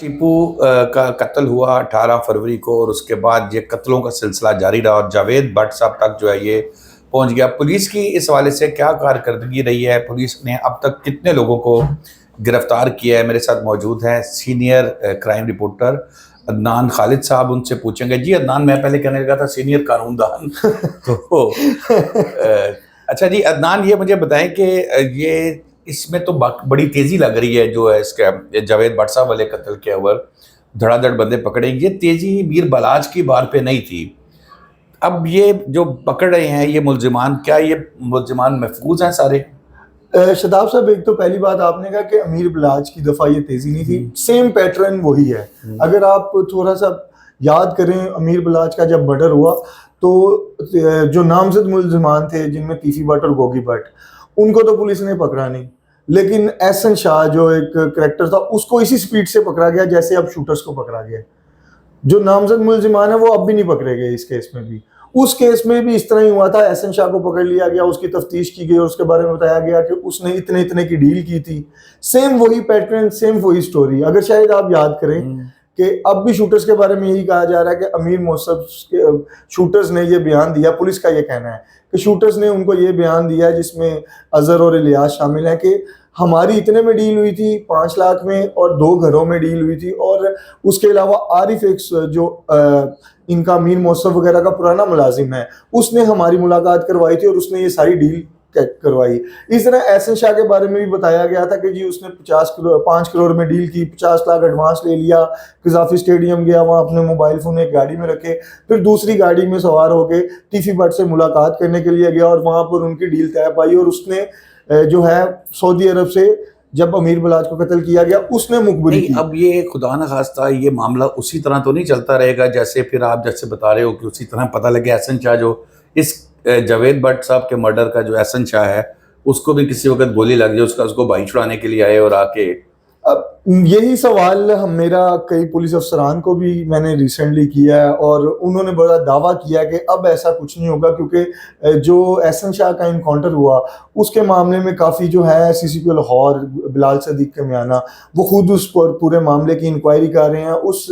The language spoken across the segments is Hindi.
टीपू का कत्ल हुआ 18 फरवरी को और उसके बाद ये कत्लों का सिलसिला जारी रहा और जावेद भट्ट साहब तक जो है ये पहुंच गया। पुलिस की इस हवाले से क्या कारकर्दगी रही है? पुलिस ने अब तक कितने लोगों को गिरफ्तार किया है? मेरे साथ मौजूद हैं senior crime reporter Adnan Khalid साहब, उनसे पूछेंगे। जी अदनान, मैं पहले कहने लगा था सीनियर कानूनदान तो अच्छा जी अदनान, ये मुझे बताएं कि ये इसमें तो बड़ी तेजी लग रही है जो है इसके जावेद भट्ट साहब वाले कत्ल के ओवर धड़ाधड़ बंदे पकड़े। ये तेजी मीर बलाज की बार पे नहीं थी। अब ये जो पकड़ रहे हैं ये मुल्जिमान, क्या ये मुल्जिमान महफूज हैं सारे? शदाब साहब, एक तो पहली बात आपने कहा कि अमीर बलाज की दफा ये तेजी नहीं थी, सेम पैटर्न वही है। अगर आप थोड़ा सा याद करें, अमीर बलाज का जब मर्डर हुआ तो जो नामजद मुल्जिमान थे जिनमें तीफी भट्ट और गोगी भट्ट, उनको तो पुलिस ने पकड़ा नहीं, लेकिन एहसन शाह जो एक करेक्टर था उसको इसी स्पीड से पकड़ा गया जैसे अब शूटर्स को पकड़ा गया। जो नामजद मुल्जिमान है वो अब भी नहीं पकड़े गए। इस केस में भी, उस केस में भी इस तरह ही हुआ था। एहसन शाह को पकड़ लिया गया, उसकी तफ्तीश की गई और उसके बारे में बताया गया कि उसने इतने इतने की डील की थी। सेम वही पैटर्न, सेम वही स्टोरी। अगर शायद आप याद करें कि अब भी शूटर्स के बारे में यही कहा जा रहा है कि अमीर मौसम के शूटर्स ने ये बयान दिया, पुलिस का ये कहना है कि शूटर्स ने उनको ये बयान दिया जिसमें अजहर और इलियास शामिल हैं कि हमारी इतने में डील हुई थी 5 लाख में और 2 घरों में डील हुई थी, और उसके अलावा आरिफ एक जो इनका मीर मौसम वगैरह का पुराना मुलाजिम है, उसने हमारी मुलाकात करवाई थी और उसने ये सारी डील करवाई। इस तरह एहसन शाह के बारे में भी बताया गया था कि जी उसने 5 करोड़ में डील की, 50 लाख एडवांस ले लिया, कजाफी स्टेडियम गया, वहाँ अपने मोबाइल फ़ोन एक गाड़ी में रखे, फिर दूसरी गाड़ी में सवार होकर टीफी भट्ट से मुलाकात करने के लिए गया और वहाँ पर उनकी डील तय पाई। और उसने जो है सऊदी अरब से जब अमीर बलाज को कत्ल किया गया उसने मुखबिरी की। अब ये खुदा न खास्ता ये मामला उसी तरह तो नहीं चलता रहेगा जैसे फिर आप जैसे बता रहे हो कि उसी तरह पता लगे एहसन शाह जो इस जावेद भट्ट साहब के मर्डर का जो एहसन शाह है उसको भी किसी वक्त गोली लग जाए, उसको भाई छुड़ाने के लिए आए और आके। अब यही सवाल मेरा कई पुलिस अफसरान को भी मैंने रिसेंटली किया है और उन्होंने बड़ा दावा किया कि अब ऐसा कुछ नहीं होगा, क्योंकि जो एहसन शाह का इनकाउंटर हुआ उसके मामले में काफ़ी जो है सीसीपी लाहौर बिलाल सदीक के म्याना वो खुद उस पर पूरे मामले की इंक्वायरी कर रहे हैं। उस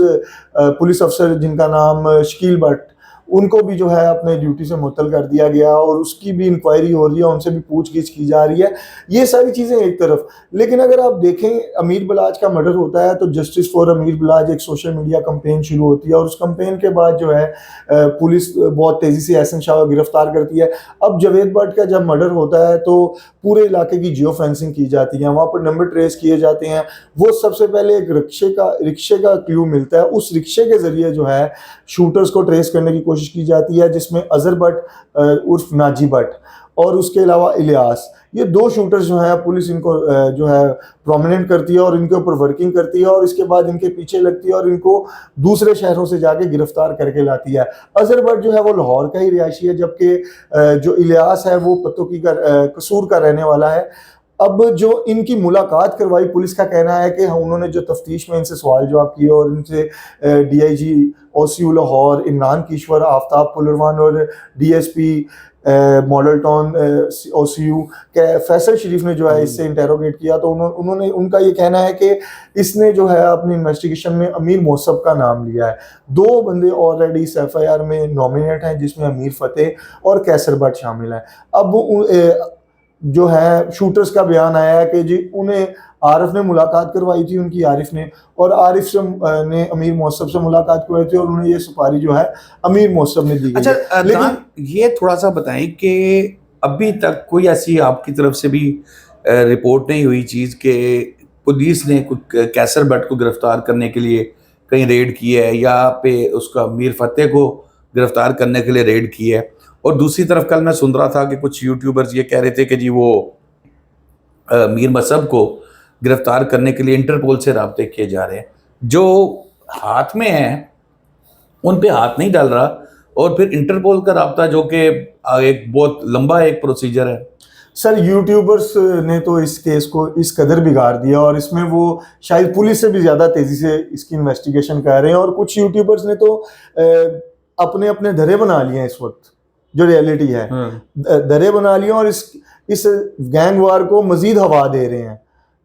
पुलिस अफसर जिनका नाम शकील भट्ट, उनको भी जो है अपने ड्यूटी से मुअत्तल कर दिया गया और उसकी भी इंक्वायरी हो रही है, उनसे भी पूछगिछ की जा रही है। ये सारी चीज़ें एक तरफ, लेकिन अगर आप देखें अमीर बलाज का मर्डर होता है तो जस्टिस फॉर अमीर बलाज एक सोशल मीडिया कैंपेन शुरू होती है और उस कैंपेन के बाद जो है पुलिस बहुत तेज़ी से एहसन शाह को गिरफ्तार करती है। अब जावेद भट्ट का जब मर्डर होता है तो पूरे इलाके की जियो फेंसिंग की जाती है, वहाँ पर नंबर ट्रेस किए जाते हैं। वो सबसे पहले एक रिक्शे का क्लू मिलता है, उस रिक्शे के ज़रिए जो है शूटर्स को ट्रेस करने की कोशिश की जाती है, जिसमें अजहर भट्ट उर्फ नाजी भट्ट और उसके अलावा इलियास, ये 2 शूटर्स जो हैं पुलिस इनको जो है प्रोमिनेंट करती है और इनके ऊपर वर्किंग करती है और इसके बाद इनके पीछे लगती है और इनको दूसरे शहरों से जाके गिरफ्तार करके लाती है। अजहर भट्ट जो है वो लाहौर का ही रिहायशी है, जबकि जो इलियास है वो पत्तोकी का कसूर का रहने वाला है। अब जो इनकी मुलाकात करवाई, पुलिस का कहना है कि उन्होंने जो तफ्तीश में इनसे सवाल जवाब किए और इनसे DIG OCU लाहौर इमरान किश्वर, आफ्ताब पुलरवान और DSP मॉडल टाउन OCU के फैसल शरीफ ने जो है इससे इंटेरोगेट किया, तो उन्होंने उनका ये कहना है कि इसने जो है अपनी इन्वेस्टिगेशन में अमीर मौसब का नाम लिया है। 2 बंदे ऑलरेडी इस FIR में नॉमिनेट हैं जिसमें अमीर फतेह और कैसर भट्ट शामिल हैं। अब जो है शूटर्स का बयान आया है कि जी उन्हें आरिफ ने मुलाकात करवाई थी, उनकी आरिफ ने, और आरिफ से ने अमीर मौसब से मुलाकात करवाई थी और उन्हें ये सुपारी जो है अमीर मौसब ने दी। अच्छा, लेकिन ये थोड़ा सा बताएं कि अभी तक कोई ऐसी आपकी तरफ से भी रिपोर्ट नहीं हुई चीज़ कि पुलिस ने कैसर भट्ट को गिरफ्तार करने के लिए कहीं रेड की है या पे उसका मीर फतेह को गिरफ्तार करने के लिए रेड की है? और दूसरी तरफ कल मैं सुन रहा था कि कुछ यूट्यूबर्स ये कह रहे थे कि जी वो मीर मसब को गिरफ्तार करने के लिए इंटरपोल से राब्ते किए जा रहे हैं, जो हाथ में है उन पे हाथ नहीं डाल रहा, और फिर इंटरपोल का राब्ता जो कि एक बहुत लंबा एक प्रोसीजर है। सर, यूट्यूबर्स ने तो इस केस को इस कदर बिगाड़ दिया और इसमें वो शायद पुलिस से भी ज़्यादा तेज़ी से इसकी इन्वेस्टिगेशन कर रहे हैं और कुछ यूट्यूबर्स ने तो अपने अपने धरे बना लिए हैं। इस वक्त जो रियलिटी है, धरे बना लिए और इस गैंग वार को मजीद हवा दे रहे हैं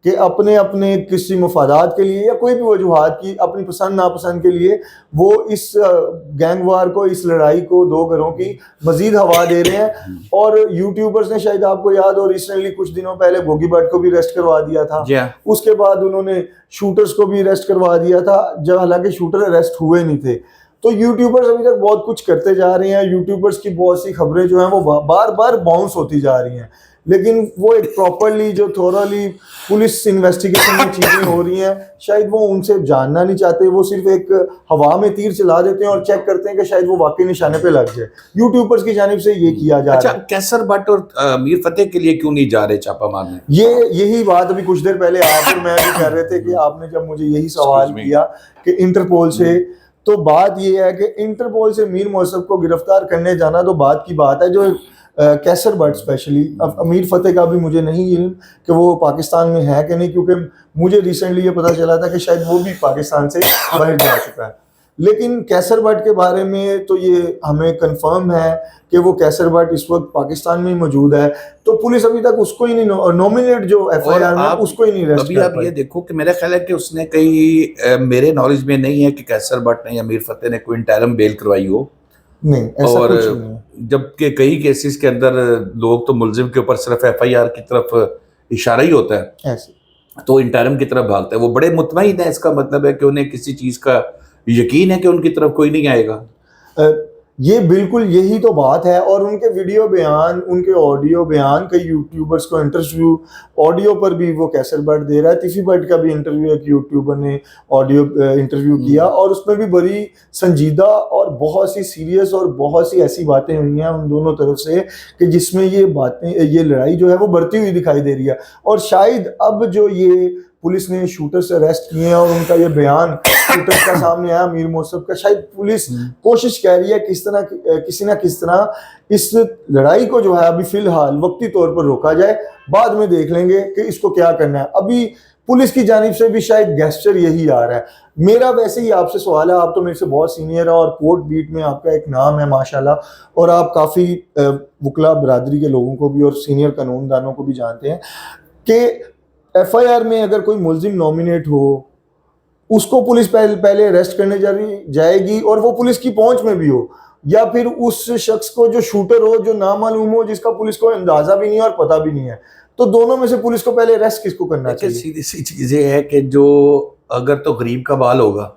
कि अपने अपने किसी मफादात के लिए या कोई भी वजूहात की अपनी पसंद नापसंद के लिए वो इस गैंग वार को, इस लड़ाई को, दो घरों की मजीद हवा दे रहे हैं। और यूट्यूबर्स ने, शायद आपको याद हो, रिसेंटली कुछ दिनों पहले गोगी भट्ट को भी अरेस्ट करवा दिया था। उसके बाद उन्होंने शूटर्स को भी अरेस्ट करवा दिया था, जब हालांकि शूटर अरेस्ट हुए नहीं थे। तो यूट्यूबर्स अभी तक बहुत कुछ करते जा रहे हैं, यूट्यूबर्स की बहुत सी खबरें जो हैं वो बार बार बाउंस होती जा रही हैं, लेकिन वो एक प्रॉपरली जो थोरली पुलिस इन्वेस्टिगेशन में चीजें हो रही हैं, शायद वो उनसे जानना नहीं चाहते, वो सिर्फ एक हवा में तीर चला देते हैं और चेक करते हैं कि शायद वो वाकई निशाने पे लग जाए। यूट्यूबर्स की जानिब से ये किया जा रहा है। कैसर भट्ट और मीर फतेह के लिए क्यों नहीं जा रहे छापा मारने? यही बात अभी कुछ देर पहले आप और मैं भी कर रहे थे कि आपने जब मुझे यही सवाल किया कि इंटरपोल से, तो बात ये है कि इंटरपोल से मीर मौसम को गिरफ्तार करने जाना तो बात की बात है, जो कैसर भट्ट स्पेशली, अब अमीर फतेह का भी मुझे नहीं इल्म कि वो पाकिस्तान में है कि नहीं, क्योंकि मुझे रिसेंटली ये पता चला था कि शायद वो भी पाकिस्तान से बाहर जा चुका है। लेकिन कैसर भट्ट के बारे में तो ये हमें कंफर्म है कि वो कैसर भट्ट इस वक्त पाकिस्तान में मौजूद है, तो पुलिस अभी तक उसको ही नहीं नॉमिनेट, जो एफआईआर में उसको ही नहीं अरेस्ट अभी आप ये देखो कि मेरा ख्याल है कि उसने मेरे नॉलेज में नहीं है कि कैसर भट्ट ने या मीर फतेह ने कोई इंटरम बेल करवाई हो। नहीं, ऐसा और कुछ नहीं है। जबकि कई केसेस के अंदर लोग तो मुलजिम के ऊपर सिर्फ एफआईआर की तरफ इशारा ही होता है, ऐसे तो इंटरम की तरफ भागता है। वो बड़े मुतमईन है, इसका मतलब है कि उन्हें किसी चीज का यकीन है कि उनकी तरफ कोई नहीं आएगा। ये बिल्कुल यही तो बात है। और उनके वीडियो बयान, उनके ऑडियो बयान, कई यूट्यूबर्स को इंटरव्यू ऑडियो पर भी वो कैसर भट्ट दे रहा है। तिफी भट्ट का भी इंटरव्यू एक यूट्यूबर ने ऑडियो इंटरव्यू किया, और उसमें भी बड़ी संजीदा और बहुत सी सीरियस और बहुत सी ऐसी बातें हुई हैं उन दोनों तरफ से कि जिसमें ये लड़ाई जो है वो बढ़ती हुई दिखाई दे रही है। और शायद अब जो ये पुलिस ने शूटर से अरेस्ट किए हैं और उनका ये बयान शूटर का सामने आया मीर मौसम का, शायद पुलिस कोशिश कर रही है किसी ना किस तरह इस लड़ाई को जो है अभी फिलहाल वक्ती तौर पर रोका जाए, बाद में देख लेंगे कि इसको क्या करना है। अभी पुलिस की जानिब से भी शायद गेस्चर यही आ रहा है। मेरा वैसे ही आपसे सवाल है, आप तो मेरे से बहुत सीनियर है और कोर्ट बीट में आपका एक नाम है माशाल्लाह, और आप काफ़ी वकला बरादरी के लोगों को भी और सीनियर कानूनदानों को भी जानते हैं कि एफआईआर में अगर कोई मुलजिम नॉमिनेट हो, उसको पुलिस पहले अरेस्ट करने जाएगी और वो पुलिस की पहुंच में भी हो, या फिर उस शख्स को जो शूटर हो, जो नामालूम हो, जिसका पुलिस को अंदाजा भी नहीं है और पता भी नहीं है, तो दोनों में से पुलिस को पहले अरेस्ट किसको करना चाहिए? सीधी सी चीजें है कि जो अगर तो गरीब का बाल होगा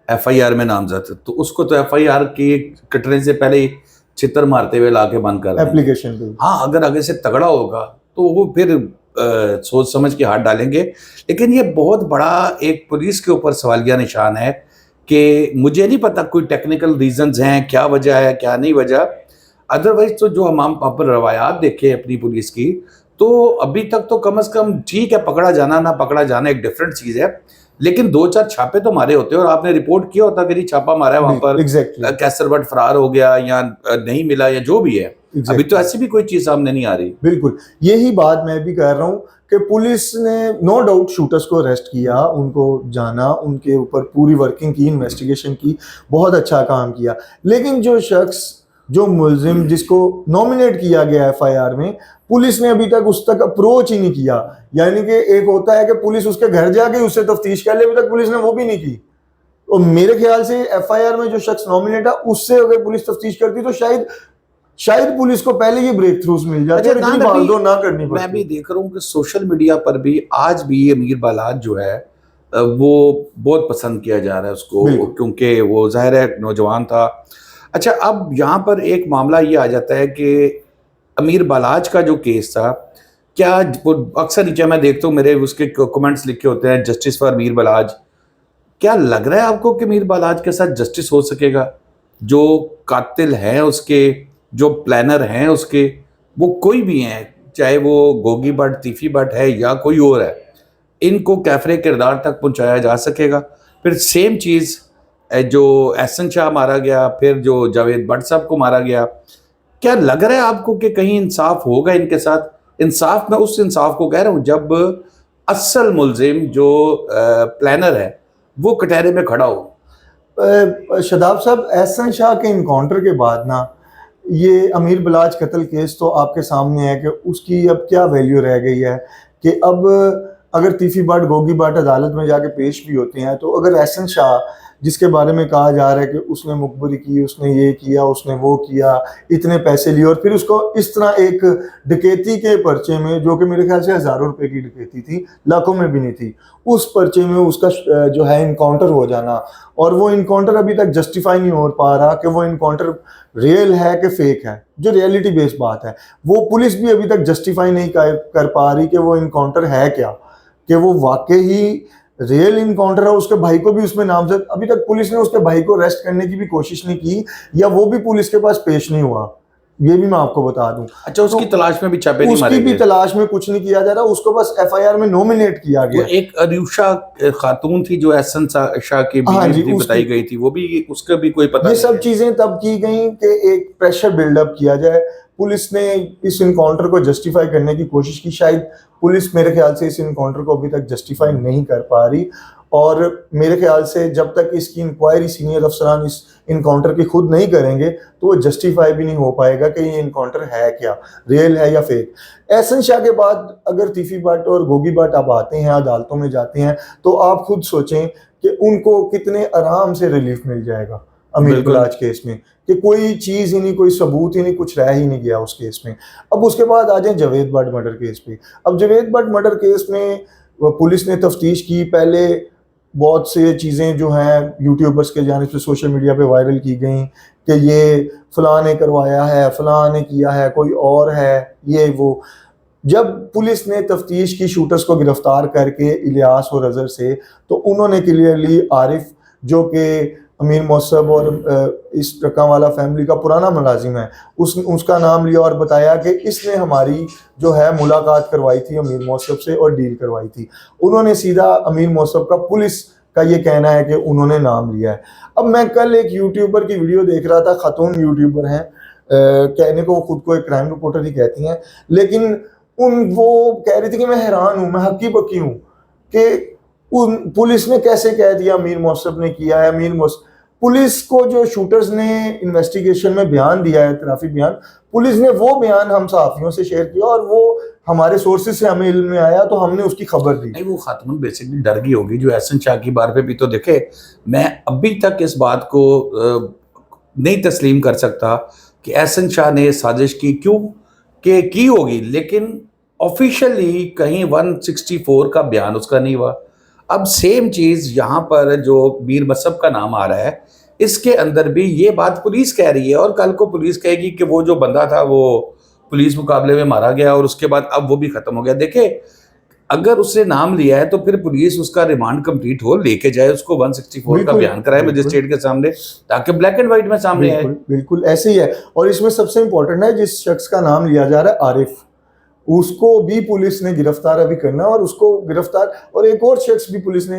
एफआईआर में नामजद, तो उसको तो एफआईआर के कटने से पहले ही चित्तर मारते हुए लाके बंद कर एप्लीकेशन पे। हाँ, अगर आगे से तगड़ा होगा तो वो फिर सोच समझ के हाथ डालेंगे। लेकिन ये बहुत बड़ा एक पुलिस के ऊपर सवालिया निशान है कि मुझे नहीं पता कोई टेक्निकल रीजंस हैं, क्या वजह है क्या नहीं वजह। अदरवाइज तो जो हम पर रवायात देखे अपनी पुलिस की, तो अभी तक तो कम से कम ठीक है, पकड़ा जाना ना पकड़ा जाना एक डिफरेंट चीज़ है, लेकिन 2-4 छापे तो मारे होते हैं और आपने रिपोर्ट किया होता कि छापा मारा है वहाँ पर, कैसर भट्ट फरार हो गया या नहीं मिला या जो भी है। अभी तो ऐसी भी कोई चीज सामने नहीं आ रही। बिल्कुल यही बात मैं भी कह रहा हूँ कि पुलिस ने नो डाउट शूटर्स को अरेस्ट किया, उनको जाना, उनके ऊपर पूरी वर्किंग की, इन्वेस्टिगेशन की, बहुत अच्छा काम किया। लेकिन जो शख्स, जो मुलजिम जिसको नॉमिनेट किया गया एफआईआर में, पुलिस ने अभी तक उस तक अप्रोच ही नहीं किया। यानी कि एक होता है कि पुलिस उसके घर जाके उससे तफ्तीश कर ले, अभी तक पुलिस ने वो भी नहीं की। और मेरे ख्याल से एफआईआर में जो शख्स नॉमिनेट है उससे अगर पुलिस तफ्तीश करती तो शायद पुलिस को पहले ये ब्रेक थ्रूज मिल जाते हैं, इतनी भागदौड़ ना करनी पड़ती। मैं भी देख रहा हूँ कि सोशल मीडिया पर भी आज भी ये अमीर बालाज जो है वो बहुत पसंद किया जा रहा है उसको, क्योंकि वो जाहिर है नौजवान था। अच्छा, अब यहाँ पर एक मामला ये आ जाता है कि अमीर बालाज का जो केस था, क्या अक्सर नीचे मैं देखता हूँ मेरे उसके कमेंट्स लिखे होते हैं जस्टिस फॉर अमीर बालाज। क्या लग रहा है आपको कि अमीर बालाज के साथ जस्टिस हो सकेगा? जो कातिल हैं उसके, जो प्लानर हैं उसके, वो कोई भी हैं, चाहे वो गोगी भट्ट, तीफी भट्ट है या कोई और है, इनको कैफरे किरदार तक पहुंचाया जा सकेगा? फिर सेम चीज़ जो एहसन शाह मारा गया, फिर जो जावेद भट्ट साहब को मारा गया, क्या लग रहा है आपको कि कहीं इंसाफ होगा इनके साथ? इंसाफ, मैं उस इंसाफ को कह रहा हूँ जब असल मुलजिम जो प्लानर है वो कटहरे में खड़ा हो। शदाब साहब, एहसन शाह के इनकाउंटर के बाद ना ये अमीर बालाज कत्ल केस तो आपके सामने है कि उसकी अब क्या वैल्यू रह गई है कि अब अगर तीफी बाट गोगी बाट अदालत में जाके पेश भी होते हैं, तो अगर एहसन शाह, जिसके बारे में कहा जा रहा है कि उसने मुखबरी की, उसने ये किया, उसने वो किया, इतने पैसे लिए, और फिर उसको इस तरह एक डकैती के पर्चे में, जो कि मेरे ख्याल से हज़ारों रुपए की डकैती थी, लाखों में भी नहीं थी, उस पर्चे में उसका जो है इनकाउंटर हो जाना, और वो इनकाउंटर अभी तक जस्टिफाई नहीं हो पा रहा कि वो इनकाउंटर रियल है कि फेक है, जो रियलिटी बेस्ड बात है। वो पुलिस भी अभी तक जस्टिफाई नहीं कर पा रही कि वो इनकाउंटर है क्या, कि वो वाकई ही रियल इनकाउंटर है। उसके भाई को भी उसमें नामजद, अभी तक पुलिस ने उसके भाई को अरेस्ट करने की भी कोशिश नहीं की, या वो भी पुलिस के पास पेश नहीं हुआ, ये भी मैं आपको बता दूं। अच्छा, उसकी तो तलाश में भी छापे नहीं मारे उसकी भी गए? तलाश में कुछ नहीं किया जा रहा, उसको बस एफआईआर में नॉमिनेट किया वो गया। एक अरूषा खातून थी जो एहसन शाह की हाँ जी, बीवी बताई गई थी, वो भी, उसका भी कोई पता ये नहीं सब है। चीजें तब की गई कि एक प्रेशर बिल्डअप किया जाए। पुलिस ने इस इनकाउंटर को जस्टिफाई करने की कोशिश की, शायद पुलिस मेरे ख्याल से इस इनकाउंटर को अभी तक जस्टिफाई नहीं कर पा रही, और मेरे ख्याल से जब तक इसकी इंक्वायरी सीनियर अफसरान इस इनकाउंटर की खुद नहीं करेंगे, तो वो जस्टिफाई भी नहीं हो पाएगा कि ये इनकाउंटर है क्या, रियल है या फेक। एहसन शाह के बाद अगर तीफी बाट और गोगी बाट आप आते हैं, अदालतों में जाते हैं, तो आप खुद सोचें कि उनको कितने आराम से रिलीफ मिल जाएगा अमीर बिल्कुल। बलाच केस में, कि कोई चीज़ ही नहीं, कोई सबूत ही नहीं, कुछ रह ही नहीं गया उस केस में। अब उसके बाद आ जाए जावेद भट्ट मर्डर केस पे। अब जावेद भट्ट मर्डर केस में पुलिस ने तफ्तीश की, पहले बहुत से चीज़ें जो हैं यूट्यूबर्स के जाने से सोशल मीडिया पे वायरल की गई कि ये फलां ने करवाया है, फलां ने किया है, कोई और है, ये वो। जब पुलिस ने तफ्तीश की शूटर्स को गिरफ्तार करके इलियास और अजहर से, तो उन्होंने क्लियरली आरिफ, जो कि अमीर मौसब और इस ट्रका वाला फैमिली का पुराना मुलाजिम है, उसका नाम लिया और बताया कि इसने हमारी जो है मुलाकात करवाई थी अमीर मौसब से और डील करवाई थी। उन्होंने सीधा अमीर मौसब का, पुलिस का ये कहना है कि उन्होंने नाम लिया है। अब मैं कल एक यूट्यूबर की वीडियो देख रहा था, खातून यूट्यूबर हैं, कहने को वो खुद को एक क्राइम रिपोर्टर ही कहती हैं, लेकिन वो कह रही थी कि मैं हैरान हूँ, मैं हक्की बक्की हूँ कि पुलिस ने कैसे कह दिया अमीर मौसब ने किया है। अमीर मौसब, पुलिस को जो शूटर्स ने इन्वेस्टिगेशन में बयान दिया है, इतराफी बयान, पुलिस ने वो बयान हम सहाफियों से शेयर किया और वो हमारे सोर्सेज से हमें इल्म में आया, तो हमने उसकी खबर दी। नहीं, वो खातून बेसिकली डर गई होगी जो एहसन शाह की बार पे भी। तो देखे, मैं अभी तक इस बात को नहीं तस्लीम कर सकता कि एहसन शाह ने साजिश की, क्यों कि की होगी, लेकिन ऑफिशियली कहीं 164 का बयान उसका नहीं हुआ। अब सेम चीज़ यहाँ पर जो मीर मसब का नाम आ रहा है, इसके अंदर भी ये बात पुलिस कह रही है, और कल को पुलिस कहेगी कि वो जो बंदा था वो पुलिस मुकाबले में मारा गया और उसके बाद अब वो भी खत्म हो गया। देखे, अगर उसने नाम लिया है तो फिर पुलिस उसका रिमांड कंप्लीट हो, लेके जाए उसको, 164 का बयान कराए मजिस्ट्रेट के सामने, ताकि ब्लैक एंड व्हाइट में सामने आए। बिल्कुल ऐसे ही है। और इसमें सबसे इंपॉर्टेंट है, जिस शख्स का नाम लिया जा रहा है आरिफ, उसको भी पुलिस ने गिरफ्तार अभी करना, और उसको गिरफ्तार, और एक और शख्स भी पुलिस ने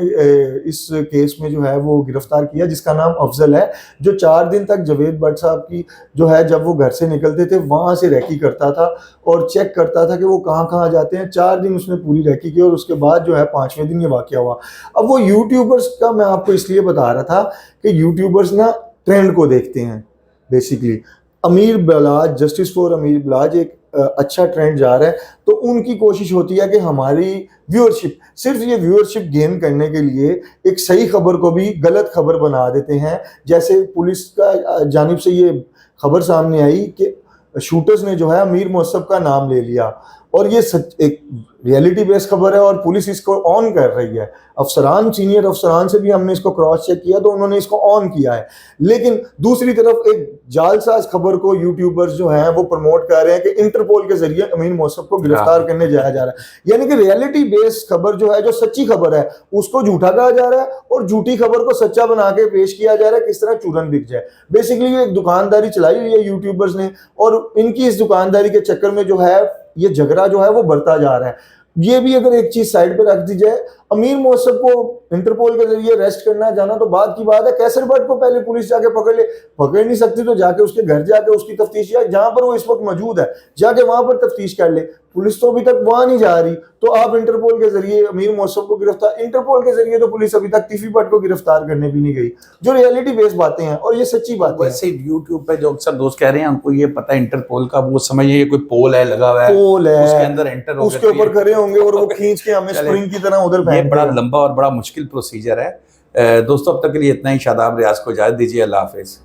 इस केस में जो है वो गिरफ्तार किया, जिसका नाम अफजल है, जो 4 दिन तक जावेद भट्ट साहब की जो है, जब वो घर से निकलते थे वहाँ से रैकी करता था और चेक करता था कि वो कहाँ कहाँ जाते हैं। 4 दिन उसने पूरी रैकी की, और उसके बाद जो है 5वें दिन ये वाकया हुआ। अब वो यूट्यूबर्स का मैं आपको इसलिए बता रहा था कि यूट्यूबर्स ना ट्रेंड को देखते हैं बेसिकली। अमीर बलाज, जस्टिस फॉर अमीर बलाज एक अच्छा ट्रेंड जा रहा है, तो उनकी कोशिश होती है कि हमारी व्यूअरशिप, सिर्फ ये व्यूअरशिप गेन करने के लिए एक सही खबर को भी गलत खबर बना देते हैं। जैसे पुलिस का जानिब से ये खबर सामने आई कि शूटर्स ने जो है अमीर मौसब का नाम ले लिया, और ये एक रियलिटी बेस्ड खबर है और पुलिस इसको ऑन कर रही है। अफसरान, सीनियर अफसरान से भी हमने इसको क्रॉस चेक किया, तो उन्होंने इसको ऑन किया है। लेकिन दूसरी तरफ एक जालसाज खबर को यूट्यूबर्स जो हैं वो प्रमोट कर रहे हैं कि इंटरपोल के जरिए अमीर मौसब को गिरफ्तार करने जाया जा रहा है। यानी कि रियलिटी बेस्ड खबर जो है, जो सच्ची खबर है, उसको झूठा कहा जा रहा है, और झूठी खबर को सच्चा बना के पेश किया जा रहा है, किस तरह चूरन बिक जाए। बेसिकली ये एक दुकानदारी चलाई हुई है यूट्यूबर्स ने, और इनकी इस दुकानदारी के चक्कर में जो है ये झगड़ा जो है वो बढ़ता जा रहा है। ये भी अगर एक चीज साइड पे रख दी जाए, अमीर मौसब को इंटरपोल के जरिए अरेस्ट करना जाना तो बात की बात है, कैसर भट्ट को पहले पुलिस जाके पकड़ ले, पकड़ नहीं सकती तो जाके उसके घर जाके उसकी तफ्तीश, या जहां पर वो इस वक्त मौजूद है जाके वहां पर तफ्तीश कर ले। पुलिस तो अभी तक वहां नहीं जा रही, तो आप इंटरपोल के जरिए अमीर मौसम को गिरफ्तार, इंटरपोल के जरिए तो पुलिस अभी तक टिफी भट्ट को गिरफ्तार करने भी नहीं गई, जो रियलिटी बेस्ड बातें हैं और ये सच्ची बातें हैं। वैसे यूट्यूब पे जो अक्सर दोस्त कह रहे हैं उनको ये पता है इंटरपोल का, वो समझिए ये कोई पोल है लगा हुआ है, पोल है, उसके अंदर एंटर हो उसके ऊपर खड़े होंगे और वो खींच के हमें चले। स्प्रिंग की तरह उधर ये फेंक बड़ा देगा। लंबा और बड़ा मुश्किल प्रोसीजर है। दोस्तों अब तक के लिए इतना ही। शादाब रियाज को इजाजत दीजिए। अल्लाह हाफिज।